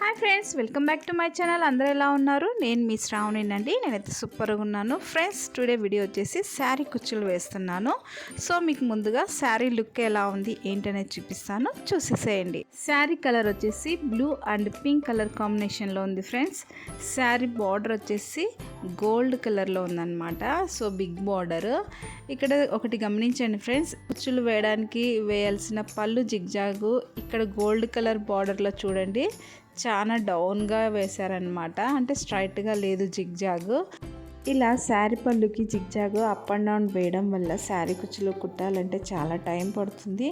Hi friends, welcome back to my channel. అందరూ ఎలా ఉన్నారు? నేను మీ శ్రావణినండి. నేనైతే సూపర్గా ఉన్నాను ఫ్రెండ్స్. టుడే వీడియో వచ్చేసి శారీ కుచ్చులు వేస్తున్నాను. సో మీకు ముందుగా శారీ లుక్ ఎలా ఉంది ఏంటనేది చూపిస్తాను, చూసేసేయండి. శారీ కలర్ వచ్చేసి బ్లూ అండ్ పింక్ కలర్ కాంబినేషన్లో ఉంది ఫ్రెండ్స్. శారీ బార్డర్ వచ్చేసి గోల్డ్ కలర్లో ఉందన్నమాట. So big border. ఇక్కడ ఒకటి గమనించండి ఫ్రెండ్స్, కుచ్చులు వేయడానికి వేయాల్సిన పళ్ళు జిగ్జాగు ఇక్కడ గోల్డ్ కలర్ బార్డర్లో చూడండి చాలా డౌన్గా వేశారనమాట, అంటే స్ట్రైట్గా లేదు జిగ్జాగ్. ఇలా శారీ పళ్ళుకి జిగ్జాగ్ అప్ అండ్ డౌన్ వేయడం వల్ల శారీ కుచ్చులు కుట్టాలంటే చాలా టైం పడుతుంది,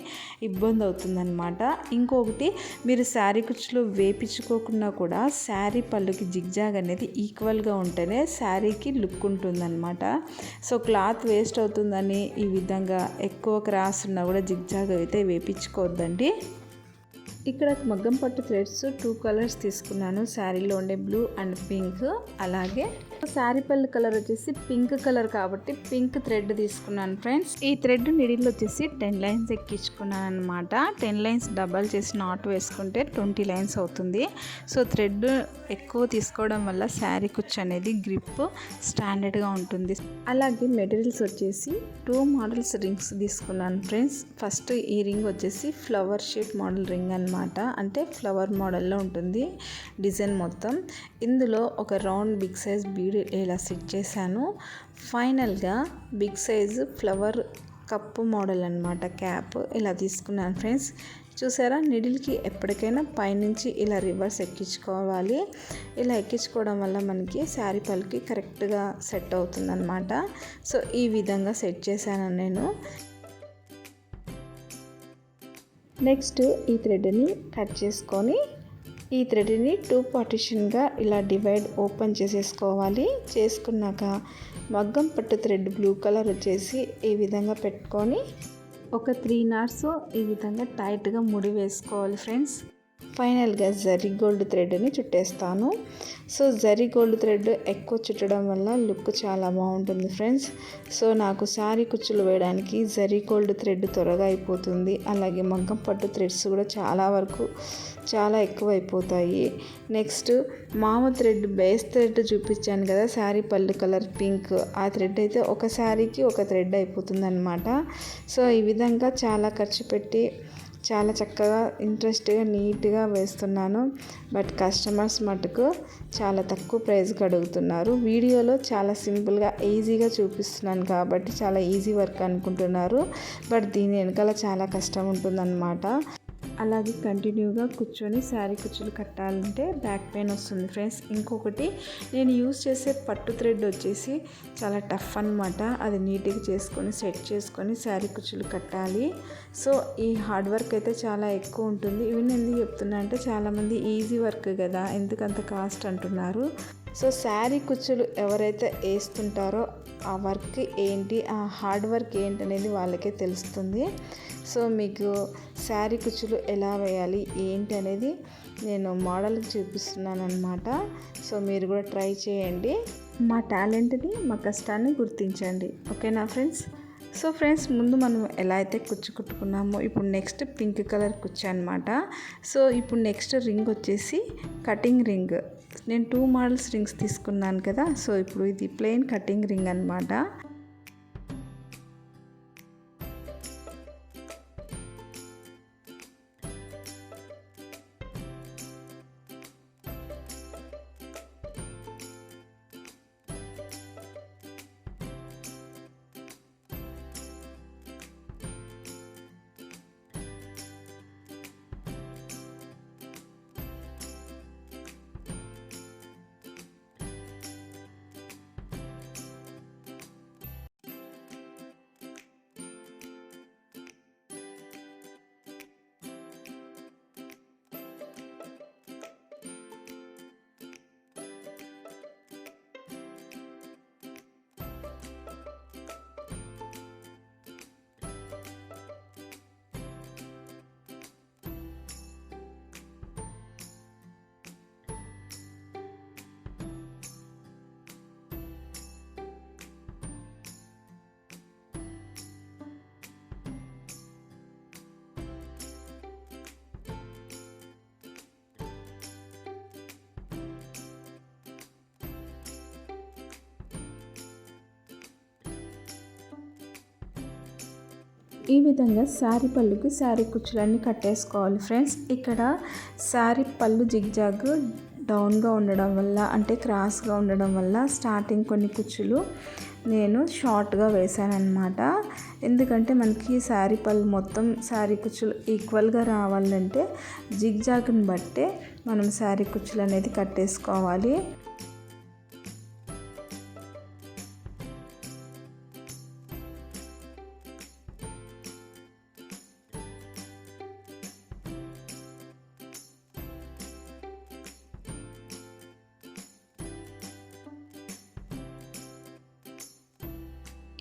ఇబ్బంది అవుతుందన్నమాట. ఇంకొకటి, మీరు శారీ కుచ్చులు వేపించుకోకుండా కూడా శారీ పళ్ళుకి జిగ్జాగ్ అనేది ఈక్వల్గా ఉంటేనే శారీకి లుక్ ఉంటుందన్నమాట. సో క్లాత్ వేస్ట్ అవుతుందని ఈ విధంగా ఎక్కువ క్రాస్ ఉన్నా కూడా జిగ్జాగ్ అయితే వేపించుకోవద్దండి. ఇక్కడ మగ్గం పట్టు థ్రెడ్స్ 2 కలర్స్ తీసుకున్నాను. శారీలో ఉండే బ్లూ అండ్ పింక్. అలాగే శారీ పళ్ళు కలర్ వచ్చేసి పింక్ కలర్ కాబట్టి పింక్ థ్రెడ్ తీసుకున్నాను ఫ్రెండ్స్. ఈ థ్రెడ్ నిడిల్ వచ్చేసి 10 లైన్స్ ఎక్కించుకున్నాను అనమాట. 10 లైన్స్ డబల్ చేసి నాట్ వేసుకుంటే 20 లైన్స్ అవుతుంది. సో థ్రెడ్ ఎక్కువ తీసుకోవడం వల్ల శారీ కుచ్చు అనేది గ్రిప్ స్టాండర్డ్గా ఉంటుంది. అలాగే మెటీరియల్స్ వచ్చేసి 2 మోడల్స్ రింగ్స్ తీసుకున్నాను ఫ్రెండ్స్. ఫస్ట్ ఈ రింగ్ వచ్చేసి ఫ్లవర్ షేప్ మోడల్ రింగ్ అనమాట, అంటే ఫ్లవర్ మోడల్లో ఉంటుంది డిజైన్ మొత్తం. ఇందులో ఒక రౌండ్ బిగ్ సైజ్ బీడ్ ఇలా సెట్ చేశాను. ఫైనల్గా big size flower cup model అనమాట, క్యాప్ ఇలా తీసుకున్నాను ఫ్రెండ్స్. చూసారా, నిడిల్కి ఎప్పటికైనా పైనుంచి ఇలా రివర్స్ ఎక్కించుకోవాలి. ఇలా ఎక్కించుకోవడం వల్ల మనకి శారీ పళ్ళుకి కరెక్ట్గా సెట్ అవుతుందన్నమాట. సో ఈ విధంగా సెట్ చేశాను నేను. నెక్స్ట్ ఈ థ్రెడ్ని కట్ చేసుకొని ఈ థ్రెడ్ని 2 పార్టిషన్గా ఇలా డివైడ్ ఓపెన్ చేసేసుకోవాలి. చేసుకున్నాక మగ్గం పట్టు థ్రెడ్ బ్లూ కలర్ వచ్చేసి ఈ విధంగా పెట్టుకొని ఒక 3 knots ఈ విధంగా టైట్గా ముడి వేసుకోవాలి ఫ్రెండ్స్. ఫైనల్గా జరీ గోల్డ్ థ్రెడ్ని చుట్టేస్తాను. సో జరీ గోల్డ్ థ్రెడ్ ఎక్కువ చుట్టడం వల్ల లుక్ చాలా బాగుంటుంది ఫ్రెండ్స్. సో నాకు శారీ కుచ్చులు వేయడానికి జరీ గోల్డ్ థ్రెడ్ త్వరగా అయిపోతుంది. అలాగే మగ్గం పట్టు థ్రెడ్స్ కూడా చాలా ఎక్కువ అయిపోతాయి. నెక్స్ట్ మామ థ్రెడ్ బేస్ థ్రెడ్ చూపించాను కదా, శారీ పళ్ళు కలర్ పింక్, ఆ థ్రెడ్ అయితే ఒక శారీకి ఒక థ్రెడ్ అయిపోతుంది అనమాట. సో ఈ విధంగా చాలా ఖర్చు పెట్టి చాలా చక్కగా ఇంట్రెస్ట్గా నీట్గా వేస్తున్నాను. బట్ కస్టమర్స్ మటుకు చాలా తక్కువ ప్రైస్కి అడుగుతున్నారు. వీడియోలో చాలా సింపుల్గా ఈజీగా చూపిస్తున్నాను కాబట్టి చాలా ఈజీ వర్క్ అనుకుంటున్నారు, బట్ దీని వెనకాల చాలా కష్టం ఉంటుందన్నమాట. అలాగే కంటిన్యూగా కూర్చొని శారీ కుచ్చులు కట్టాలంటే బ్యాక్ పెయిన్ వస్తుంది ఫ్రెండ్స్. ఇంకొకటి, నేను యూజ్ చేసే పట్టు థ్రెడ్ వచ్చేసి చాలా టఫ్ అనమాట. అది నీట్గా చేసుకొని సెట్ చేసుకొని శారీ కుచ్చులు కట్టాలి. సో ఈ హార్డ్ వర్క్ అయితే చాలా ఎక్కువ ఉంటుంది. ఇవన్నీ ఎందుకు చెప్తున్నా అంటే, చాలామంది ఈజీ వర్క్ కదా ఎందుకంత కాస్ట్ అంటున్నారు. సో శారీ కుచ్చులు ఎవరైతే వేస్తుంటారో ఆ వర్క్ ఏంటి, ఆ హార్డ్ వర్క్ ఏంటి అనేది వాళ్ళకే తెలుస్తుంది. సో మీకు శారీ కుచ్చులు ఎలా వేయాలి ఏంటి అనేది నేను మోడల్కి చూపిస్తున్నాను అనమాట. సో మీరు కూడా ట్రై చేయండి. మా టాలెంట్ని, మా కష్టాన్ని గుర్తించండి. ఓకేనా ఫ్రెండ్స్? సో ఫ్రెండ్స్, ముందు మనం ఎలా అయితే కుచ్చు కుట్టుకున్నామో ఇప్పుడు నెక్స్ట్ పింక్ కలర్ కుచ్చు అనమాట. సో ఇప్పుడు నెక్స్ట్ రింగ్ వచ్చేసి కటింగ్ రింగ్. నేను 2 మోడల్స్ రింగ్స్ తీసుకున్నాను కదా. సో ఇప్పుడు ఇది ప్లెయిన్ కటింగ్ రింగ్ అనమాట. ఈ విధంగా శారీ పళ్ళుకి శారీ కుచ్చులన్నీ కట్టేసుకోవాలి ఫ్రెండ్స్. ఇక్కడ శారీ పళ్ళు జిగ్జాగ్ డౌన్గా ఉండడం వల్ల, అంటే క్రాస్గా ఉండడం వల్ల స్టార్టింగ్ కొన్ని కుచ్చులు నేను షార్ట్గా వేసాను అనమాట. ఎందుకంటే మనకి శారీ పళ్ళు మొత్తం శారీ కుచ్చులు ఈక్వల్గా రావాలంటే జిగ్జాగ్ని బట్టే మనం శారీ కుచ్చులు అనేది కట్టేసుకోవాలి.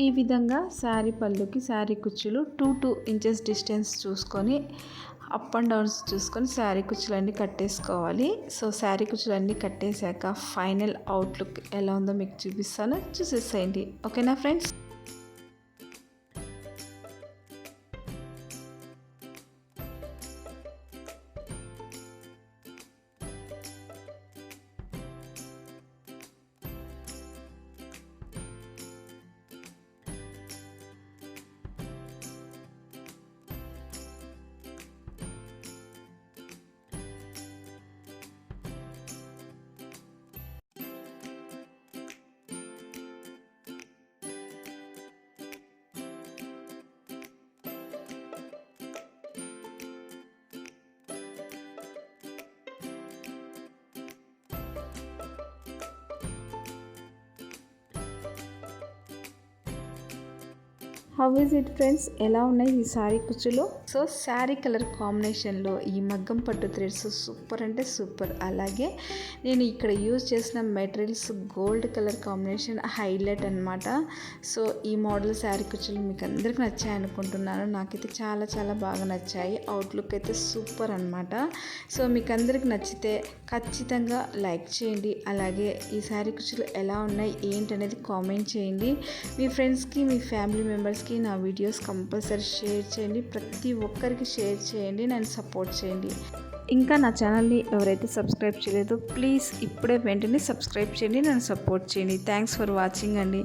ఈ విధంగా శారీ పళ్ళుకి శారీ కుచ్చులు 2 ఇంచెస్ డిస్టెన్స్ చూసుకొని అప్ అండ్ డౌన్స్ చూసుకొని శారీ కుచ్చులన్నీ కట్టేసుకోవాలి. సో శారీ కుచ్చులన్నీ కట్టేశాక ఫైనల్ అవుట్లుక్ ఎలా ఉందో మీకు చూపిస్తాను, చూసేసేయండి. ఓకేనా friends? How is it friends? ఎలా ఉన్నాయి ఈ శారీ కుచ్చులు? సో శారీ కలర్ కాంబినేషన్లో ఈ మగ్గం పట్టు థ్రెడ్స్ సూపర్ అంటే సూపర్. అలాగే నేను ఇక్కడ యూజ్ చేసిన materials gold colour combination highlight అనమాట. సో ఈ మోడల్ శారీ కుచ్చులు మీకు అందరికీ నచ్చాయి అనుకుంటున్నాను. నాకైతే చాలా చాలా బాగా నచ్చాయి. అవుట్లుక్ అయితే సూపర్ అనమాట. సో మీకు అందరికి నచ్చితే ఖచ్చితంగా లైక్ చేయండి. అలాగే ఈ శారీ కుచ్చులు ఎలా ఉన్నాయి ఏంటి అనేది కామెంట్ చేయండి. మీ ఫ్రెండ్స్కి, మీ ఫ్యామిలీ మెంబర్స్కి నా వీడియోస్ కంపల్సరీ షేర్ చేయండి. ప్రతి ఒక్కరికి షేర్ చేయండి, నన్ను సపోర్ట్ చేయండి. ఇంకా నా ఛానల్ని ఎవరైతే సబ్స్క్రైబ్ చేయలేదో ప్లీజ్ ఇప్పుడే వెంటనే సబ్స్క్రైబ్ చేయండి, నన్ను సపోర్ట్ చేయండి. థ్యాంక్స్ ఫర్ వాచింగ్ అండి.